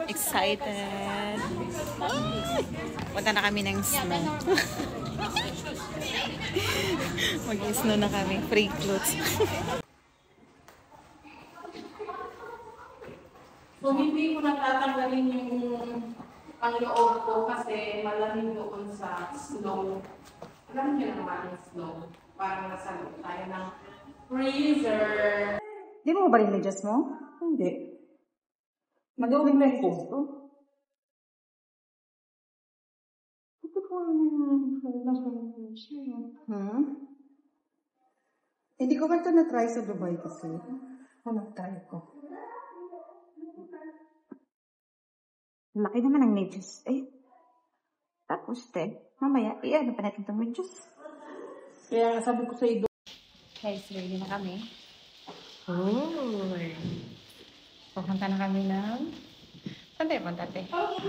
Excited. Punta na kami ng snow. Mag-snow na kami. Free clothes. So, hindi ko natatanggalin yung pangloob ko kasi malamig doon sa snow. Alam niyo naman yung snow. Parang nasa loob tayo ng freezer. Di mo ba rin medyas mo? Hindi. Mag-uwing medyas ko. Ito ko hindi ko ba ito na-try sa Dubai kasi. Try ko. Laki naman ang medyas. Tapos mamaya, ano pa natin itong medyas? Kaya sabi ko sa iyo. Guys, ready na kami. Pupunta na kami ng... Saan tayo punta, te? Ang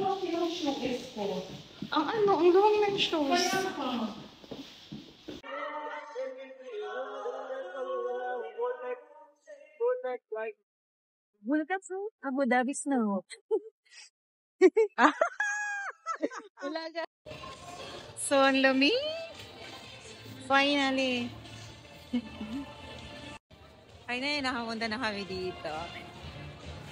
shoes ko. Ang luwang ng shoes. Kaya ka. Welcome to Abu Dhabi Snow. Wala ka. So, ang lamig. Finally. Finally, nakapunta na kami dito.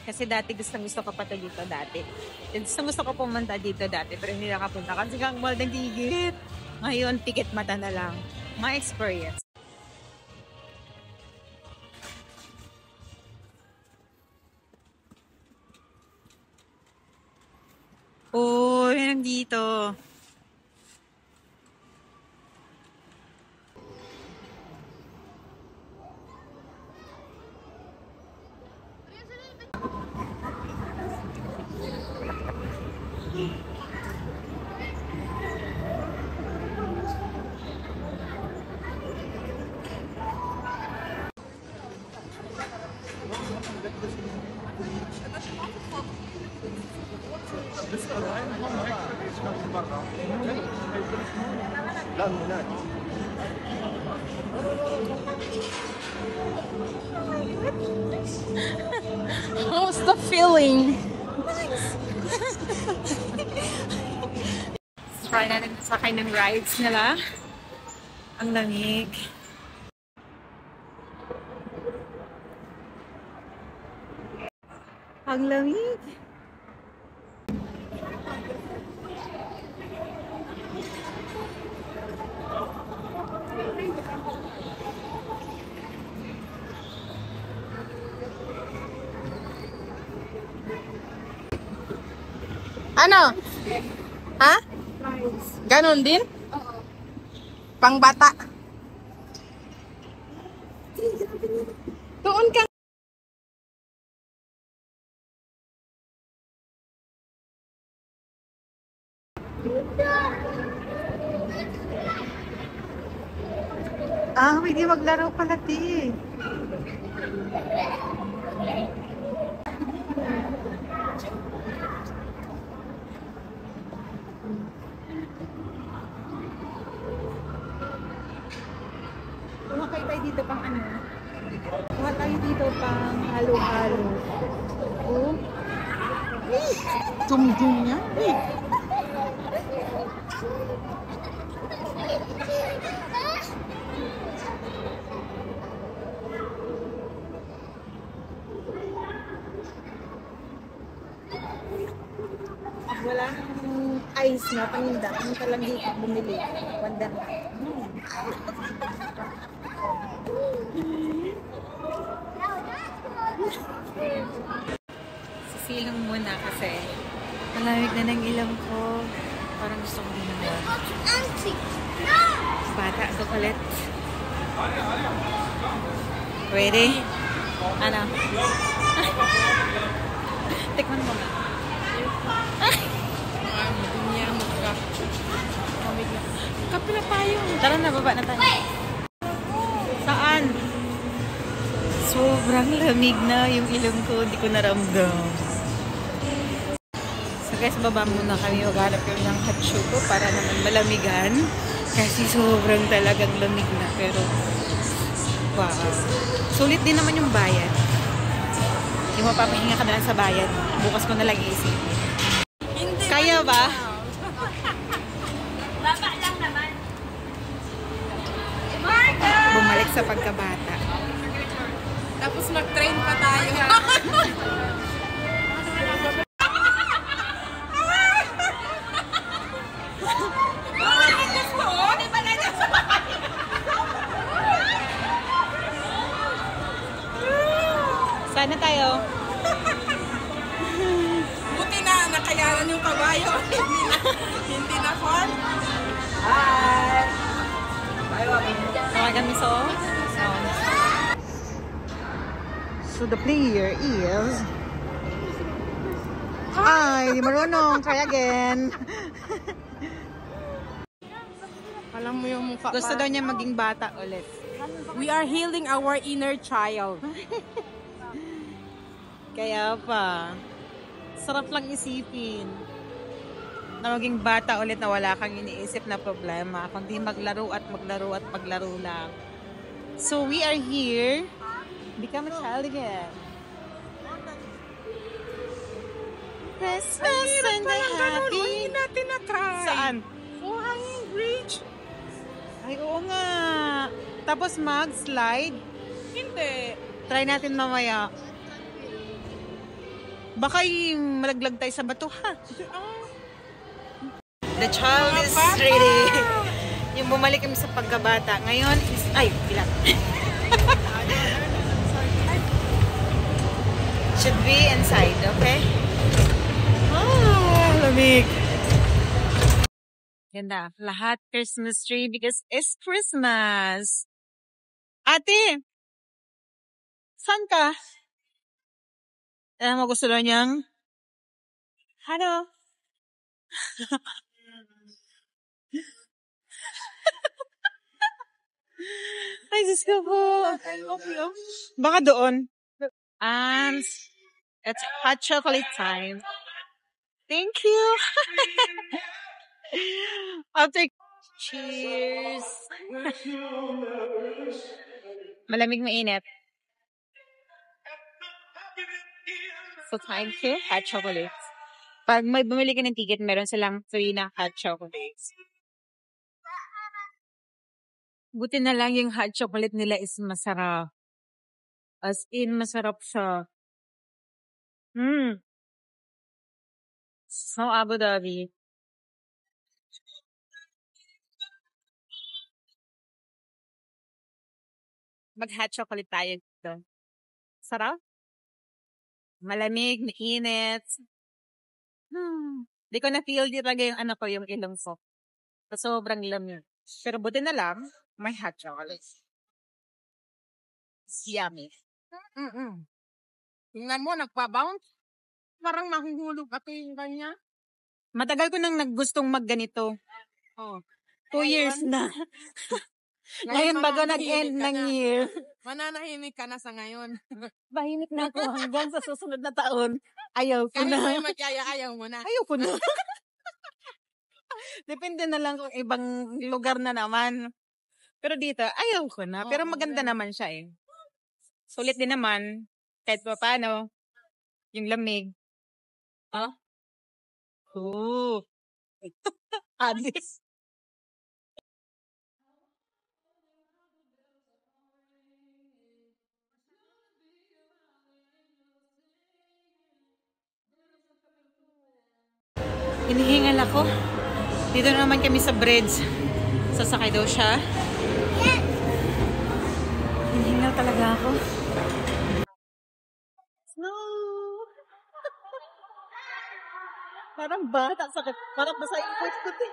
Kasi dati gusto ko pa ito dito dati. Gusto ko pumunta dito dati pero hindi nakapunta kasi kang mahal ng tigit. Ngayon, pikit mata na lang. My experience. Oh, yan dito. How's the feeling? Try natin sakay ng rides nila. Ang lamig. Ang lamig. Ano? Ha? Ganon din? Pang bata. Doon ka. Hindi maglaro pala, ti. Kumakay tayo dito pang ano? Kuha tayo dito pang halo-halo. Oh. Zoom-zoom niya. Wala nang ice na paninda. Ang talang dito bumili. Wanda na. Sisilong muna kasi malamig na ng ilong ko. Parang gusto ko din naman. Bata, ito ulit. Ready? Ano? Tikman mo nga. Kape na tayo. Tara na, baba na tayo. Saan? Sobrang lamig na yung ilong ko. Hindi ko naramdam. So guys, baba muna kami. Maghanap kami ng hot choco para naman malamigan. Kasi sobrang talagang lamig na. Pero, wow. Sulit din naman yung bayad. Yung mapapahinga ka na lang sa bayan. Bukas ko na lang iisip. Hindi. Kaya ba? Baba lang naman. Bumalik sa pagkabata. Tapos mag-train pa tayo. Sana tayo. Buti na nakayanan yung kabayo. Hindi na fun. Hi! Tawagan mo So the player is... Ay, di marunong. Try again. Alam mo yung mukha. Gusto daw niya maging bata ulit. We are healing our inner child. Kaya pa. Sarap lang isipin. Na maging bata ulit na wala kang iniisip na problema. Kundi maglaro at maglaro at maglaro lang. So we are here. Become a child again. Christmas and the happy. Hindi natin na-try. Saan? Oh, hanging bridge. Ay, oo nga. Tapos mag-slide. Hindi. Try natin mamaya. Baka malaglag tayo sa bato, ha? The child is ready. Yung bumalik kami sa pagkabata. Ngayon is... Ay, bilang. Should be inside, okay? Oh, lamig. Ganda. Lahat Christmas tree because it's Christmas. Ate! Saan ka? Alam mo, gusto lang niyang... Hello? Ay, Diyos ko po. Baka doon. It's hot chocolate time. Thank you. After... Cheers. Malamig mainit. So, time to hot chocolates. Pag may bumili ka ng ticket, meron silang free na hot chocolates. Buti na lang yung hot chocolate nila is masarap. As in, masarap siya. So, Abu Dhabi. Mag-hot chocolate tayo dito. Sarap. Malamig, mainit. Di ko na-feel talaga yung yung ilong ko. So, sobrang lamig. Pero buti na lang, may hot chocolate. It's yummy. Tingnan mo, nagpa-bounce. Parang mahuhulog ako yung kanya. Matagal ko nang naggustong magganito. Oh. 2 years na. Ngayon bago nag-end ng year. Mananahimik ka na sa ngayon. Bahimik na ako hanggang sa susunod na taon. Ayaw ko Kahit na. may magyaya, ayaw mo na. Ayaw ko na. Depende na lang kung ibang lugar na naman. Pero dito, ayaw ko na. Pero maganda naman siya eh. Sulit din naman. Kahit pa paano. Yung lamig. Oh. Adis. Hinihingal ako. Dito na naman kami sa bridge. Sasakay daw siya. Hinihingal talaga ako. Snow! Parang bata. Sakit. Parang basa yung foot eh.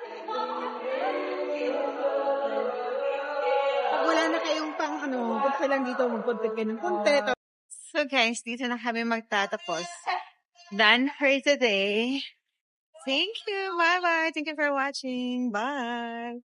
Pag wala na kayong pang punta lang dito. Magpunta kayo ng punta. So guys, dito na kami magtatapos. Done for today. Thank you. Bye-bye. Thank you for watching. Bye.